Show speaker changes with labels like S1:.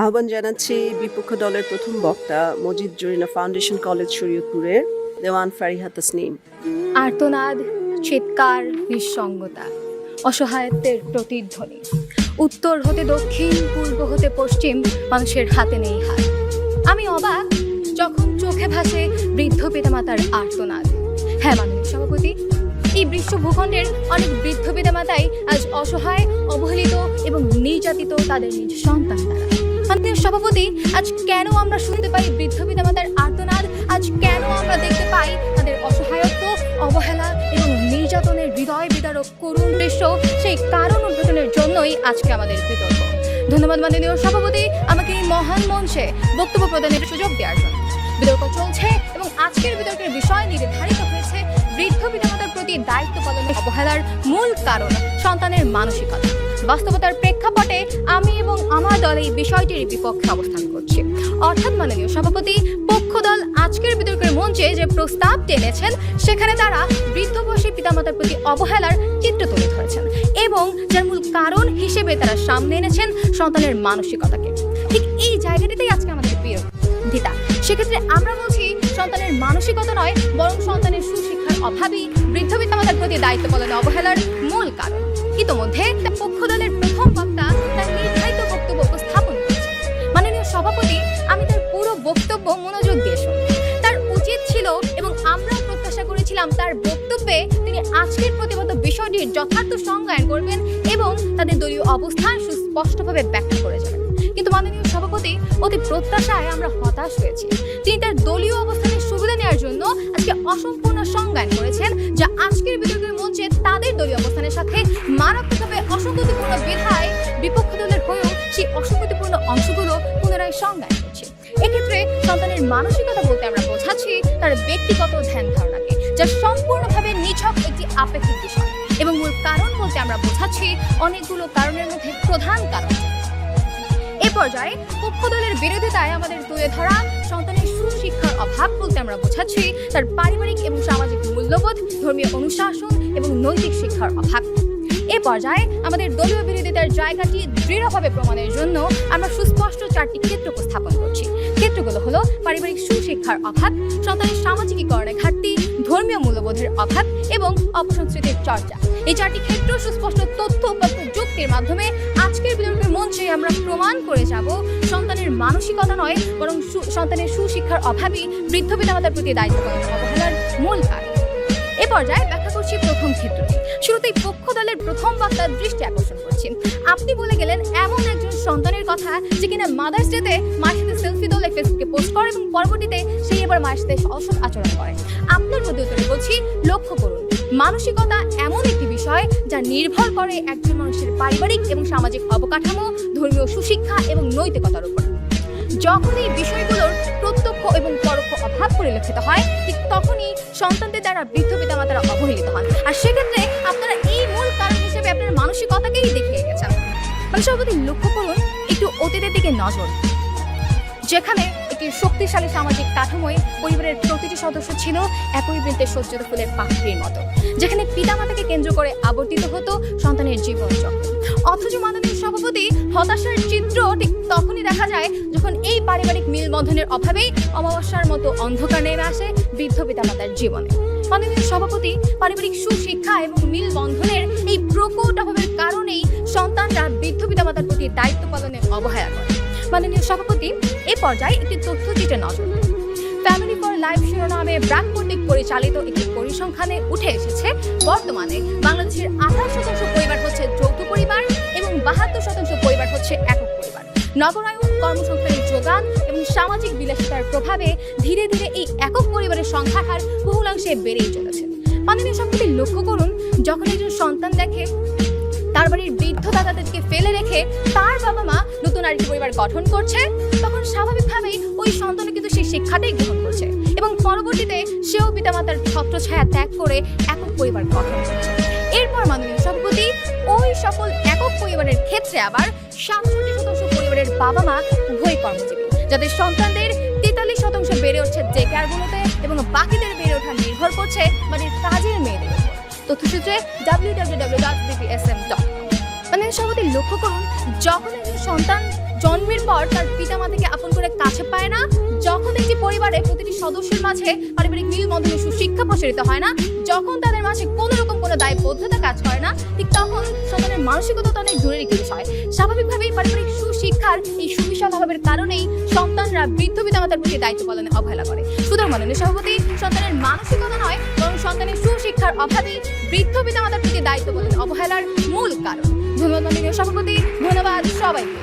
S1: আহ্বান জানাচ্ছি বিপক্ষ দলের প্রথম বক্তা মজিদ জরিনা ফাউন্ডেশন কলেজ শরীয়তপুরের দেওয়ান ফারিহা তাসনিম।
S2: আর্তনাদ, চিৎকার, নিঃসঙ্গতা, অসহায়ত্বের প্রতিধ্বনি। উত্তর হতে দক্ষিণ, পূর্ব হতে পশ্চিম, মানুষের হাতে নেই হাত। আমি অবাক যখন চোখে ভাসে বৃদ্ধ পিতামাতার আর্তনাদ। হ্যাঁ মাননীয় সভাপতি, এই বিশ্ব ভূখণ্ডের অনেক বৃদ্ধ পিতামাতাই আজ অসহায়, অবহেলিত এবং নির্যাতিত তাদের নিজ সন্তান দ্বারা। মাননীয় সভাপতি, আজ কেন আমরা শুনতে পাই বৃদ্ধ পিতামাতার আর্তনাদ? আজ কেন আমরা দেখতে পাই তাদের অসহায়ত্ব, অবহেলা এবং নির্যাতনের হৃদয় বিদারক করুণ দৃশ্য? সেই কারণ উদ্ঘাটনের জন্যই আজকে আমাদের বিতর্ক। ধন্যবাদ মাননীয় সভাপতি আমাকে এই মহান মঞ্চে বক্তব্য প্রদানের সুযোগ দেওয়ার জন্য। বিতর্ক চলছে এবং আজকের বিতর্কের বিষয় নির্ধারিত হয়েছে বৃদ্ধ পিতামাতার প্রতি দায়িত্ব পালনের অবহেলার মূল কারণ সন্তানের মানসিকতা। বাস্তবতার প্রেক্ষাপটে আমি এবং আমার দল এই বিষয়টির বিপক্ষে অবস্থান করছি। অর্থাৎ মাননীয় সভাপতি, পক্ষ দল আজকের বিতর্কের মঞ্চে যে প্রস্তাব টেনেছেন সেখানে তারা বৃদ্ধ বয়সী পিতামাতার প্রতি অবহেলার চিত্র তুলে ধরেছেন এবং যার মূল কারণ হিসেবে তারা সামনে এনেছেন সন্তানের মানসিকতাকে। ঠিক এই জায়গাটিতেই আজকে আমাদের বিরোধিতা। সেক্ষেত্রে আমরা বলছি সন্তানের মানসিকতা নয়, বরং সন্তানের সুশিক্ষার অভাবই বৃদ্ধ পিতামাতার প্রতি দায়িত্ব পালনে অবহেলার মূল কারণ। ইতোমধ্যে পক্ষ দলের প্রথম বক্তা তার নির্ধারিত বক্তব্য উপস্থাপন করেছেন। মাননীয় সভাপতি, আমি তার পুরো বক্তব্য মনোযোগ দিয়ে শুনি। তার উচিত ছিল এবং আমরা প্রত্যাশা করেছিলাম তার বক্তব্যে তিনি আজকের প্রতিবদ্ধ বিষয়টির যথার্থ সংজ্ঞায়ন করবেন এবং তাদের দলীয় অবস্থান সুস্পষ্টভাবে ব্যাখ্যা করে যাবেন। কিন্তু মাননীয় সভাপতি, অতি প্রত্যাশায় আমরা হতাশ হয়েছি। তিনি তার দলীয় অবস্থানের সুবিধা নেওয়ার জন্য আজকে অসম্পূর্ণ সংজ্ঞায়ন করেছেন, যা আজকের বিতর্কের মঞ্চে তাদের দলীয় অবস্থানের সাথে মারাত্মকভাবে অসঙ্গতিপূর্ণ বিধায় বিপক্ষ দলের হয়েও সেই অসঙ্গতিপূর্ণ অংশগুলো পুনরায় সংজ্ঞায়ন করছে। এক্ষেত্রে সন্তানের মানসিকতা বলতে আমরা বোঝাচ্ছি তার ব্যক্তিগত ধ্যান ধারণাকে, যা সম্পূর্ণভাবে নিছক একটি আপেক্ষিক বিষয়, এবং মূল কারণ বলতে আমরা বোঝাচ্ছি অনেকগুলো কারণের মধ্যে প্রধান কারণ। এ পর্যায়ে পক্ষ দলের বিরোধিতায় আমাদের তুলে ধরা সন্তানের সুশিক্ষার অভাব বলতে আমরা বোঝাচ্ছি তার পারিবারিক এবং সামাজিক মূল্যবোধ, ধর্মীয় অনুশাসন এবং নৈতিক শিক্ষার অভাব। এ পর্যায়ে আমাদের দলীয় বিরোধিতার জায়গাটি দৃঢ়ভাবে প্রমাণের জন্য আমরা সুস্পষ্ট চারটি ক্ষেত্র উপস্থাপন করছি। ক্ষেত্রগুলো হলো পারিবারিক সুশিক্ষার অভাব, সন্তানের সামাজিকীকরণের ঘাটতি, ধর্মীয় মূল্যবোধের অভাব এবং অপসংস্কৃতির চর্চা। এই চারটি ক্ষেত্র সুস্পষ্ট তথ্য উপাত্ত যুক্তির মাধ্যমে আজকের বিতর্কের মঞ্চে আমরা প্রমাণ করে যাব সন্তানের মানসিকতা নয়, বরং সন্তানের সুশিক্ষার অভাবই বৃদ্ধ পিতামাতার প্রতি দায়িত্ব পালনের অবহেলার মূল কারণ। এ পর্যায়ে ব্যাখ্যা করছি প্রথম ক্ষেত্রটি। শুরুতেই পক্ষ দলের প্রথম বক্তার দৃষ্টি আকর্ষণ করছি। আপনি বলে গেলেন এমন একজন সন্তানের কথা যে কিনা মাদার্স ডেতে মায়ের সাথে সেলফি তোলে, ফেসবুকে পোস্ট করে এবং পরবর্তীতে সেই এবার মায়ের সাথে অসৎ আচরণ করে। আপনার মধ্যে উত্তরে বলছি, লক্ষ্য করুন, মানসিকতা এমন একটি বিষয় যা নির্ভর করে একজন মানুষের পারিবারিক এবং সামাজিক অবকাঠামো, ধর্মীয় সুশিক্ষা এবং নৈতিকতার উপর। যখন এই বিষয়গুলোর প্রত্যক্ষ এবং পরোক্ষ অভাব পরিলক্ষিত হয়, ঠিক তখনই সন্তানদের দ্বারা বৃদ্ধ পিতামাতারা অবহেলিত হন। আর সেক্ষেত্রে আপনারা এই মূল কারণ হিসেবে আপনার মানসিকতাকেই দেখিয়ে গেছেন। মানে সভাপতি, লক্ষ্য করুন একটু অতীতের দিকে নজর, যেখানে একটি শক্তিশালী সামাজিক কাঠামোয় পরিবারের প্রতিটি সদস্য ছিল একই বৃন্তে সজ্জিত ফুলের পাখির মতো, যেখানে পিতামাতাকে কেন্দ্র করে আবর্তিত হতো সন্তানের জীবনচক্র। অথচ মাননীয় সভাপতি, হতাশার চিত্র ঠিক তখনই দেখা যায় যখন এই পারিবারিক মিলবন্ধনের অভাবেই অমাবস্যার মতো অন্ধকার নেমে আসে বৃদ্ধ পিতামাতার জীবনে। মাননীয় সভাপতি, পারিবারিক সুশিক্ষা এবং মিলবন্ধনের এই প্রকট অভাবের কারণেই সন্তানরা বৃদ্ধ পিতামাতার প্রতি দায়িত্ব পালনে অবহেলা করে। মাননীয় সভাপতি, এ পর্যায়ে একটি তথ্যচিত্রে নজর। ফ্যামিলি ফর লাইফ শিরোনামে ব্র্যাক কর্তৃক পরিচালিত একটি পরিসংখ্যানে উঠে এসেছে বর্তমানে বাংলাদেশের 28% পরিবার হচ্ছে যৌথ পরিবার এবং 72% পরিবার হচ্ছে একক পরিবার। নগরায়ন, কর্মসংস্থানের যোগান এবং সামাজিক বিলাসিতার প্রভাবে ধীরে ধীরে এই একক পরিবারের সংখ্যার হার বহুলাংশে বেড়েই চলেছে। মাননীয় সভাপতি, লক্ষ্য করুন, যখন একজন সন্তান দেখে তার বাড়ির বৃদ্ধ দাদাদেরকে ফেলে রেখে তার বাবা মা নতুন আরেকটি পরিবার গঠন করছে, তখন স্বাভাবিকভাবেই ওই সন্তানও কিন্তু সেই শিক্ষাটাই গ্রহণ করছে এবং পরবর্তীতে সেও পিতামাতার ছত্রছায়া ত্যাগ করে একক পরিবার গঠন করছে। এরপর মাননীয় সভাপতি, ওই সকল একক পরিবারের ক্ষেত্রে আবার 67% পরিবারের বাবা মা উভয় কর্মজীবী, যাদের সন্তানদের 43% বেড়ে উঠছে ডে কেয়ারগুলোতে এবং বাকিদের বেড়ে ওঠা নির্ভর করছে বাড়ির কাজের মেয়েদের উপর। তথ্যসূত্রে www.bpsm.com। মানে সভাপতি, লক্ষ্য করুন, যখন একজন সন্তান জন্মের পর তার পিতামাতাকে আপন করে কাছে পায় না, যখন একটি পরিবারের প্রতিটি সদস্যের মাঝে পারিবারিক মিলবন্ধনে সুশিক্ষা প্রসারিত হয় না, যখন তাদের মাঝে কোনো রকম কোনো দায়বদ্ধতা কাজ করে না, ঠিক তখন সন্তানের মানসিকতা অনেক জরুরি বিষয়। স্বাভাবিকভাবেই পারিবারিক সুশিক্ষার এই সুবিশাল অভাবের কারণেই সন্তানরা বৃদ্ধ পিতামাতার প্রতি দায়িত্ব পালনে অবহেলা করে। সুতরাং মাননীয় সভাপতি, সন্তানের মানসিকতা নয় বরং সন্তানের সুশিক্ষার অভাবেই বৃদ্ধ পিতামাতার প্রতি দায়িত্ব পালনে অবহেলার মূল কারণ। ধন্যবাদ মাননীয় সভাপতি, ধন্যবাদ সবাইকে।